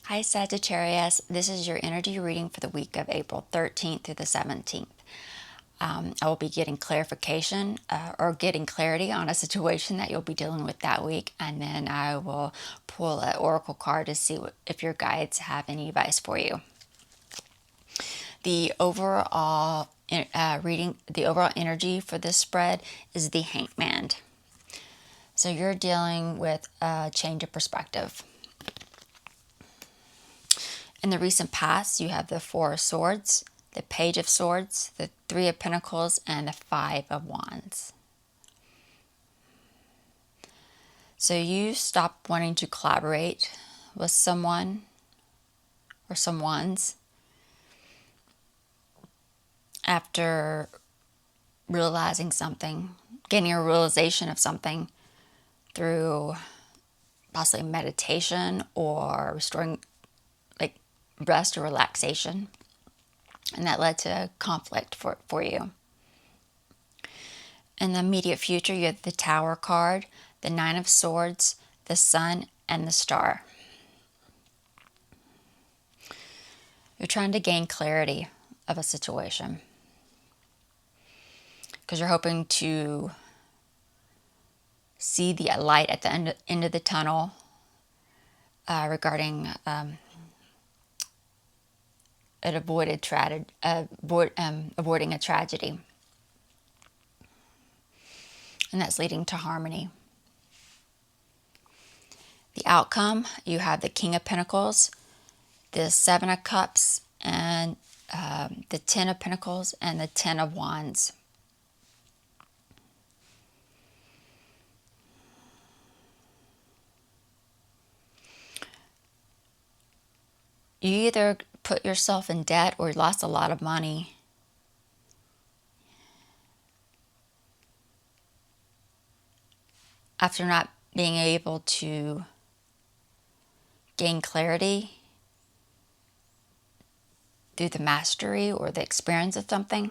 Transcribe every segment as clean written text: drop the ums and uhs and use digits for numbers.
Hi Sagittarius, this is your energy reading for the week of April 13th through the 17th. I will be getting clarification or getting clarity on a situation that you'll be dealing with that week, and then I will pull an oracle card to see if your guides have any advice for you. The overall the overall energy for this spread is the Hangman. So you're dealing with a change of perspective. In the recent past, you have the Four of Swords, the Page of Swords, the Three of Pentacles, and the Five of Wands. So you stop wanting to collaborate with someone or someone's after realizing something, getting a realization of something through possibly meditation or restoring rest or relaxation, and that led to conflict for you. In the immediate future, you have the Tower card, the Nine of Swords, the Sun, and the Star. You're trying to gain clarity of a situation because you're hoping to see the light at the end of the tunnel regarding avoiding a tragedy, and that's leading to harmony. The outcome, you have the King of Pentacles, the Seven of Cups, and the Ten of Pentacles, and the Ten of Wands. You either put yourself in debt or lost a lot of money. After not being able to gain clarity through the mastery or the experience of something.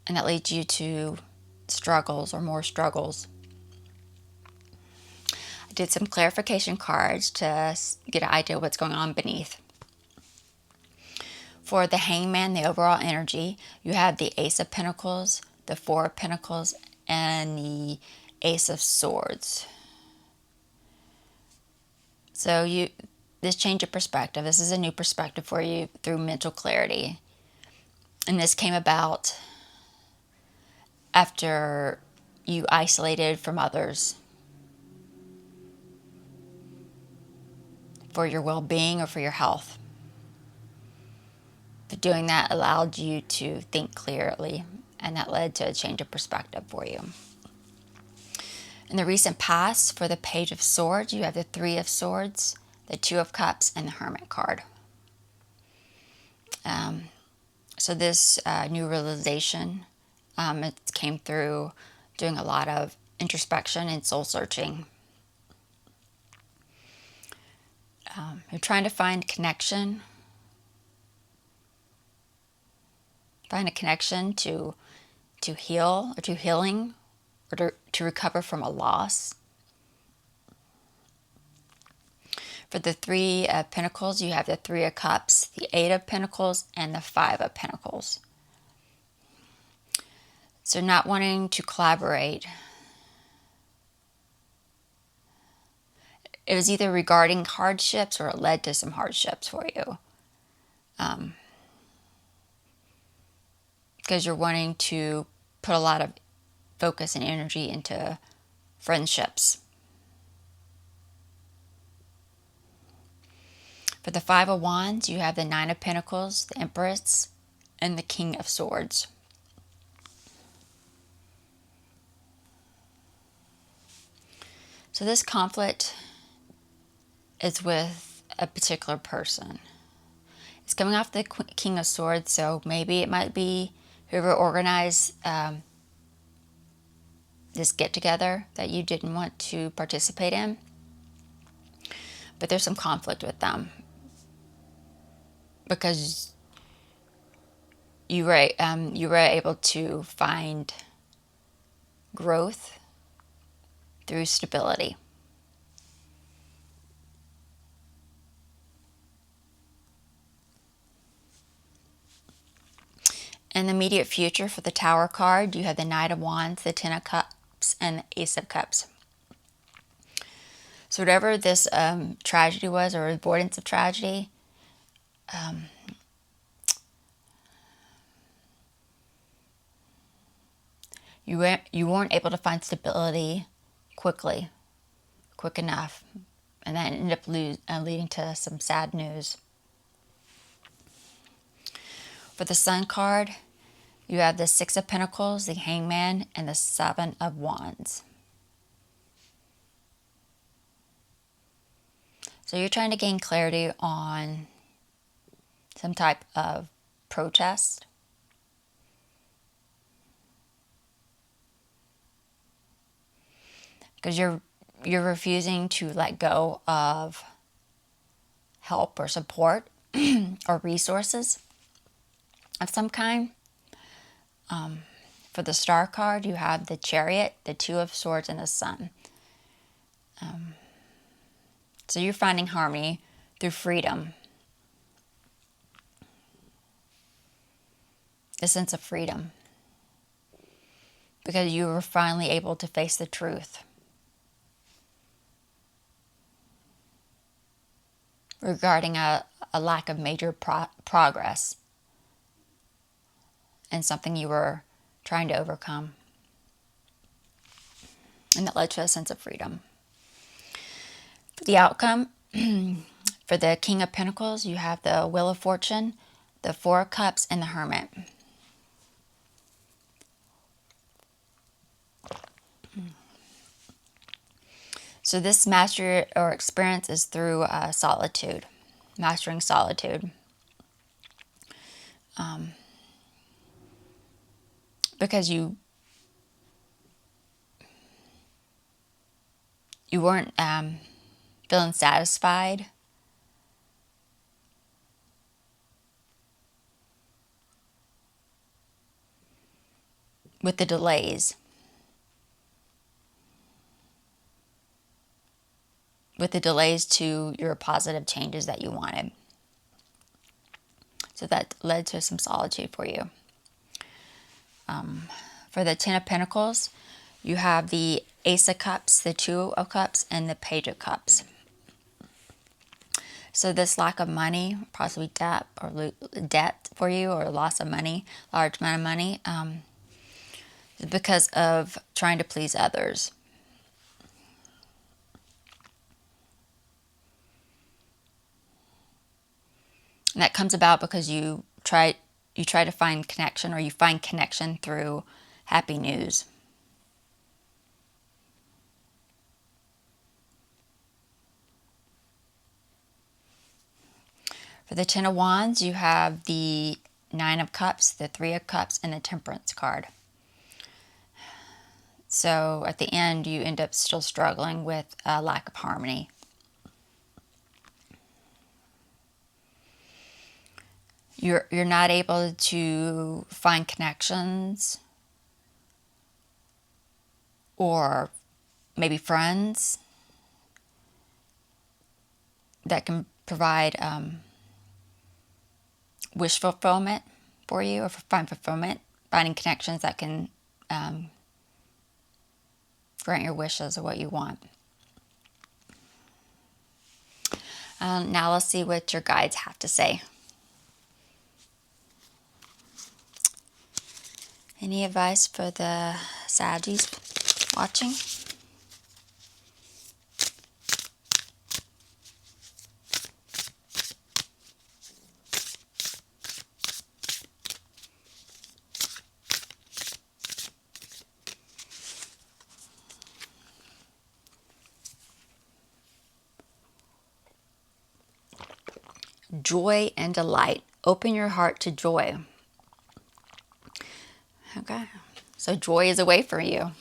And that leads you to struggles or more struggles. I did some clarification cards to get an idea of what's going on beneath. For the Hangman, the overall energy, you have the Ace of Pentacles, the Four of Pentacles, and the Ace of Swords. So this change of perspective, this is a new perspective for you through mental clarity. And this came about after you isolated from others for your well-being or for your health. But doing that allowed you to think clearly, and that led to a change of perspective for you. In the recent past, for the Page of Swords, you have the Three of Swords, the Two of Cups, and the Hermit card. So this new realization, it came through doing a lot of introspection and soul searching. You're trying to find connection. Find a connection to heal or to healing or to recover from a loss. For the Three of Pentacles, you have the Three of Cups, the Eight of Pentacles, and the Five of Pentacles. So not wanting to collaborate. It was either regarding hardships or it led to some hardships for you. Because you're wanting to put a lot of focus and energy into friendships. For the Five of Wands, you have the Nine of Pentacles, the Empress, and the King of Swords. So this conflict is with a particular person. It's coming off the King of Swords, so maybe it might be whoever organized this get-together that you didn't want to participate in. But there's some conflict with them because you were able to find growth through stability. In the immediate future, for the Tower card, you have the Knight of Wands, the Ten of Cups, and the Ace of Cups. So whatever this tragedy was, or avoidance of tragedy, you weren't able to find stability quick enough, and that ended up leading to some sad news. For the Sun card, you have the Six of Pentacles, the Hangman, and the Seven of Wands. So you're trying to gain clarity on some type of protest. Because you're refusing to let go of help or support or resources of some kind. For the Star card, you have the Chariot, the Two of Swords, and the Sun. So you're finding harmony through freedom. The sense of freedom. Because you were finally able to face the truth regarding a lack of major progress and something you were trying to overcome. And that led to a sense of freedom. For the outcome, for the King of Pentacles, you have the Wheel of Fortune, the Four of Cups, and the Hermit. So this mastery or experience is through solitude, mastering solitude. Because you weren't feeling satisfied with the delays. To your positive changes that you wanted. So that led to some solitude for you. For the Ten of Pentacles, you have the Ace of Cups, the Two of Cups, and the Page of Cups. So this lack of money, possibly debt for you, or loss of money, large amount of money, is because of trying to please others. And that comes about because you try to find connection, or you find connection through happy news. For the Ten of Wands, you have the Nine of Cups, the Three of Cups, and the Temperance card. So at the end, you end up still struggling with a lack of harmony. You're not able to find connections, or maybe friends that can provide wish fulfillment for you, or find fulfillment, finding connections that can grant your wishes or what you want. Now let's see what your guides have to say. Any advice for the Saggies watching? Joy and delight. Open your heart to joy. Okay, so joy is a way for you.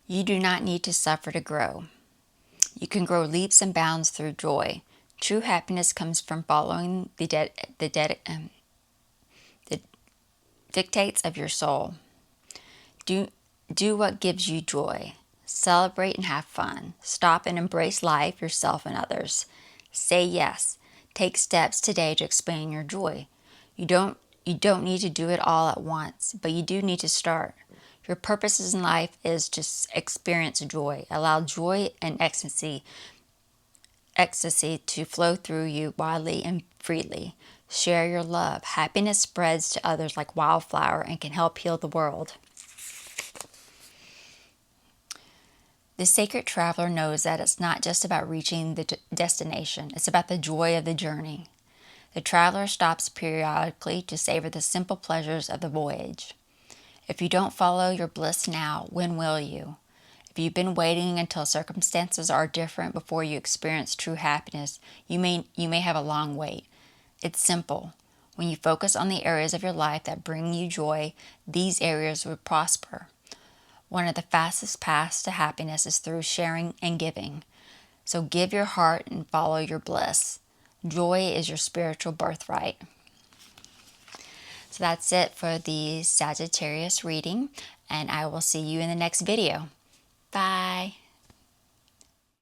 You do not need to suffer to grow. You can grow leaps and bounds through joy. True happiness comes from following the dictates of your soul. Do what gives you joy. Celebrate and have fun. Stop and embrace life, yourself, and others. Say yes. Take steps today to expand your joy. You don't need to do it all at once, but you do need to start. Your purpose in life is to experience joy. Allow joy and ecstasy to flow through you widely and freely. Share your love. Happiness spreads to others like wildfire and can help heal the world. The sacred traveler knows that it's not just about reaching the destination, it's about the joy of the journey. The traveler stops periodically to savor the simple pleasures of the voyage. If you don't follow your bliss now, when will you? If you've been waiting until circumstances are different before you experience true happiness, you may have a long wait. It's simple. When you focus on the areas of your life that bring you joy, these areas will prosper. One of the fastest paths to happiness is through sharing and giving. So give your heart and follow your bliss. Joy is your spiritual birthright. So that's it for the Sagittarius reading, and I will see you in the next video. Bye.